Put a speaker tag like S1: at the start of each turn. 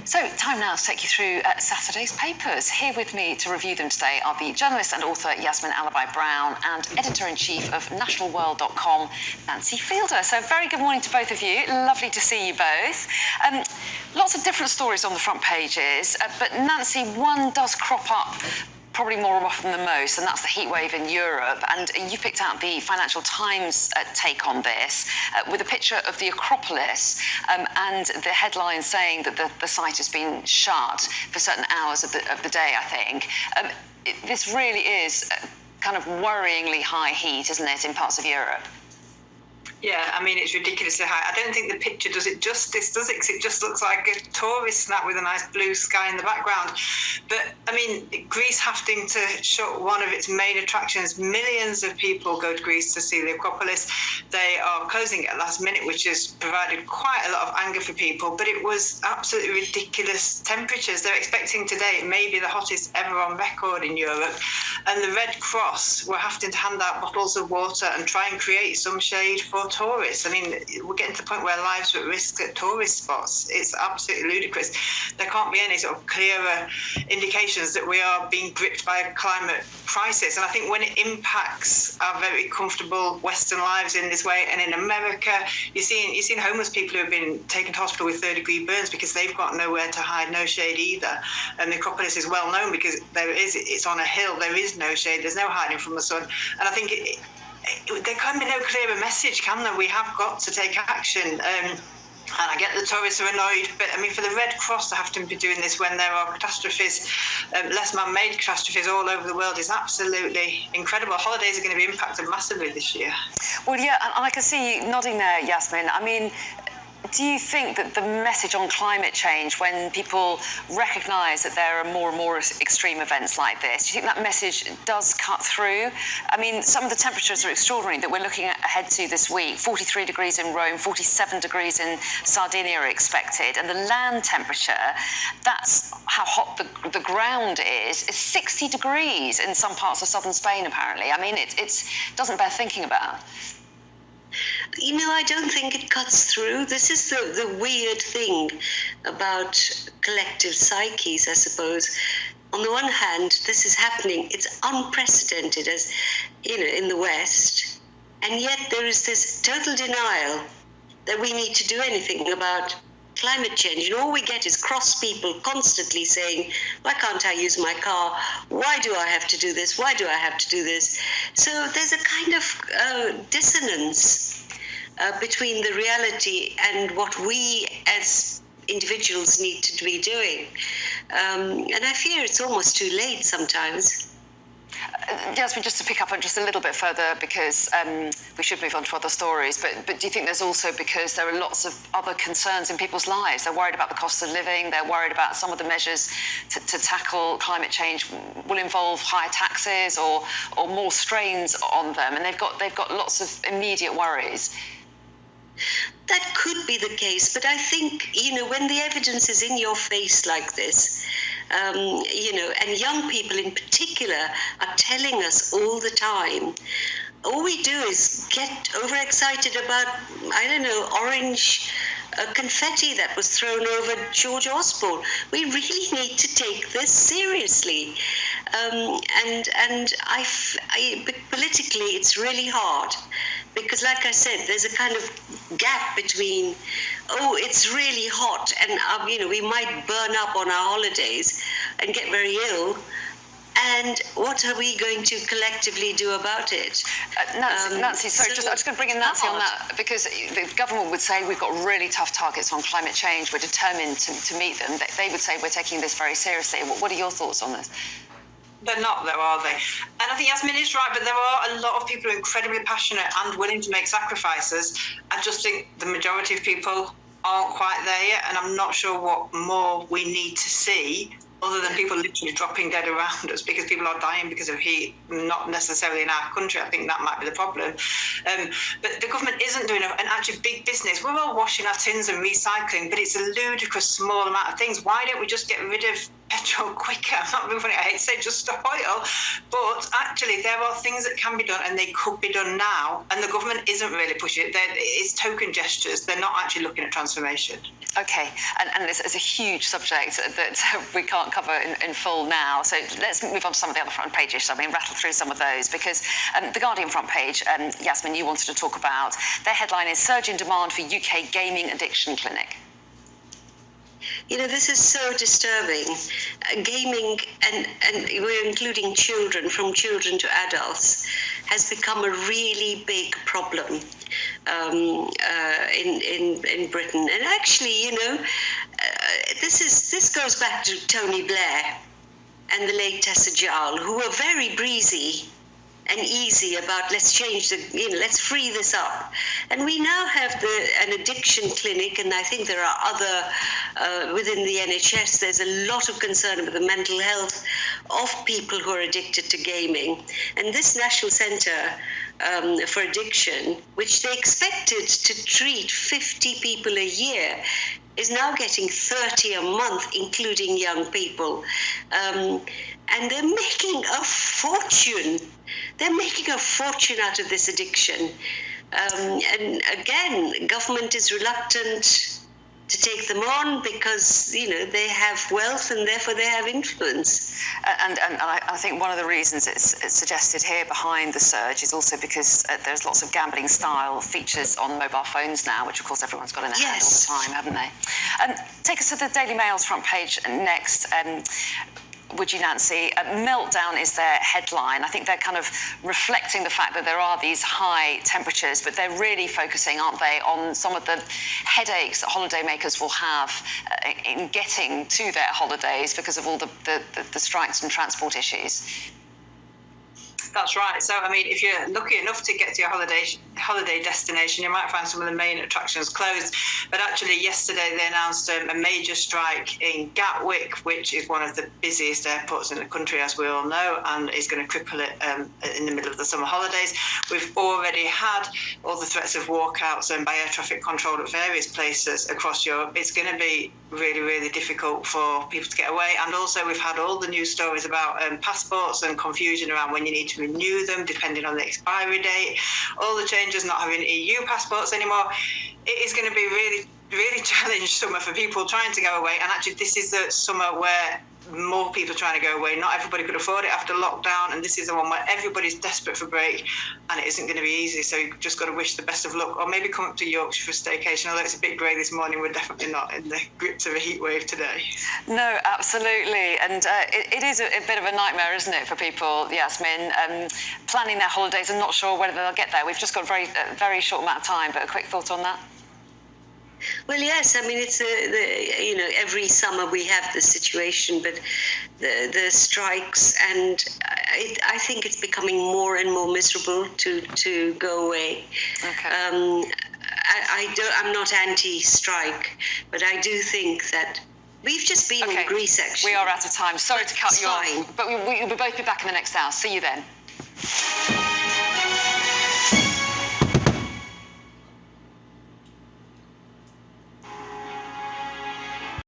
S1: So, time now to take you through Saturday's papers. Here with me to review them today are the journalist and author Yasmin Alibhai-Brown and editor-in-chief of nationalworld.com, Nancy Fielder. So, very good morning to both of you. Lovely to see you both. Lots of different stories on the front pages, but Nancy, one does crop up probably more often than most, and that's the heatwave in Europe. And you picked out the Financial Times take on this with a picture of the Acropolis and the headline saying that the site has been shut for certain hours of the day, I think. This really is kind of worryingly high heat, isn't it, in parts of Europe?
S2: Yeah, I mean, it's ridiculously high. I don't think the picture does it justice, does it? Because it just looks like a tourist snap with a nice blue sky in the background. But, I mean, Greece having to shut one of its main attractions. Millions of people go to Greece to see the Acropolis. They are closing it at last minute, which has provided quite a lot of anger for people. But it was absolutely ridiculous temperatures. They're expecting today it may be the hottest ever on record in Europe. And the Red Cross were having to hand out bottles of water and try and create some shade for tourists. I mean, we're getting to the point where lives are at risk at tourist spots. It's absolutely ludicrous. There can't be any sort of clearer indications that we are being gripped by a climate crisis. And I think when it impacts our very comfortable Western lives in this way, and in America, you're seeing homeless people who have been taken to hospital with third-degree burns because they've got nowhere to hide, no shade either. And the Acropolis is well known because it's on a hill. There is no shade. There's no hiding from the sun. And I think there can be no clearer message, can there? We have got to take action. And I get the tourists are annoyed, but I mean, for the Red Cross to have to be doing this when there are catastrophes, less man-made catastrophes all over the world is absolutely incredible. Holidays are going to be impacted massively this year.
S1: Well, yeah, and I can see you nodding there, Yasmin. I mean, do you think that the message on climate change, when people recognise that there are more and more extreme events like this, do you think that message does cut through? I mean, some of the temperatures are extraordinary that we're looking ahead to this week. 43 degrees in Rome, 47 degrees in Sardinia are expected. And the land temperature, that's how hot the ground is 60 degrees in some parts of southern Spain, apparently. I mean, it doesn't bear thinking about.
S3: You know, I don't think it cuts through. This is the weird thing about collective psyches, I suppose. On the one hand, this is happening. It's unprecedented, as you know, in the West. And yet there is this total denial that we need to do anything about climate change. And all we get is cross people constantly saying, why can't I use my car? Why do I have to do this? Why do I have to do this? So there's a kind of dissonance between the reality and what we as individuals need to be doing. And I fear it's almost too late sometimes.
S1: Yasmin, just to pick up on just a little bit further, because we should move on to other stories, but do you think there's also because there are lots of other concerns in people's lives? They're worried about the cost of living, they're worried about some of the measures to tackle climate change will involve higher taxes or more strains on them, and they've got lots of immediate worries.
S3: That could be the case, but I think, you know, when the evidence is in your face like this, you know, and young people in particular are telling us all the time, all we do is get overexcited about, I don't know, orange confetti that was thrown over George Osborne. We really need to take this seriously. And politically, it's really hard. Because, like I said, there's a kind of gap between, oh, it's really hot, and you know, we might burn up on our holidays and get very ill. And what are we going to collectively do about it?
S1: Nancy, sorry, I'm just going to bring in Nancy on that, because the government would say we've got really tough targets on climate change. We're determined to meet them. They would say we're taking this very seriously. What are your thoughts on this?
S2: They're not, though, are they? And I think Yasmin is right, but there are a lot of people who are incredibly passionate and willing to make sacrifices. I just think the majority of people aren't quite there yet, and I'm not sure what more we need to see other than people literally dropping dead around us because people are dying because of heat, not necessarily in our country. I think that might be the problem. But the government isn't doing enough, and actually big business, we're all washing our tins and recycling, but it's a ludicrous small amount of things. Why don't we just get rid of petrol quicker. I'm not being funny. I hate to say just stop oil, but actually there are things that can be done and they could be done now, and the government isn't really pushing it. It's token gestures. They're not actually looking at transformation.
S1: Okay, and it's a huge subject that we can't cover in full now. So let's move on to some of the other front pages. So I mean, rattle through some of those, because the Guardian front page, Yasmin, you wanted to talk about. Their headline is Surge in Demand for UK Gaming Addiction Clinic.
S3: You know, this is so disturbing. Gaming, and we're including children, from children to adults, has become a really big problem in Britain. And actually, you know, this goes back to Tony Blair and the late Tessa Jowell, who were very breezy and easy about let's free this up. And we now have an addiction clinic, and I think there are other, within the NHS, there's a lot of concern about the mental health of people who are addicted to gaming. And this National Centre for Addiction, which they expected to treat 50 people a year, is now getting 30 a month, including young people. And they're making a fortune. They're making a fortune out of this addiction. And again, government is reluctant to take them on because, you know, they have wealth and therefore they have influence.
S1: And I think one of the reasons it's suggested here behind the surge is also because there's lots of gambling style features on mobile phones now, which of course everyone's got in their hand all the time, haven't they? Take us to the Daily Mail's front page next. Would you, Nancy? Meltdown is their headline. I think they're kind of reflecting the fact that there are these high temperatures, but they're really focusing, aren't they, on some of the headaches that holidaymakers will have in getting to their holidays because of all the strikes and transport issues.
S2: That's right. So, I mean, if you're lucky enough to get to your holiday destination, you might find some of the main attractions closed. But actually, yesterday they announced a major strike in Gatwick, which is one of the busiest airports in the country, as we all know, and is going to cripple it in the middle of the summer holidays. We've already had all the threats of walkouts and by air traffic control at various places across Europe. It's going to be really, really difficult for people to get away. And also, we've had all the news stories about passports and confusion around when you need to renew them, depending on the expiry date. All the changes, not having EU passports anymore. It is going to be really, really challenging summer for people trying to go away. And actually, this is the summer where more people are trying to go away. Not everybody could afford it after lockdown, and this is the one where everybody's desperate for a break, and it isn't going to be easy. So you've just got to wish the best of luck, or maybe come up to Yorkshire for staycation. Although it's a bit grey this morning, we're definitely not in the grips of a heat wave today. No,
S1: absolutely, and it is a bit of a nightmare, isn't it, for people, Yasmin, planning their holidays and not sure whether they'll get there. We've just got a very short amount of time, but a quick thought on that.
S3: Well, yes, I mean, it's you know, every summer we have this situation, but the strikes, and I think it's becoming more and more miserable to go away.
S1: Okay.
S3: I'm not anti-strike, but I do think that we've just been in Greece, actually.
S1: We are out of time. Sorry to cut you off, but we'll both be back in the next hour. See you then.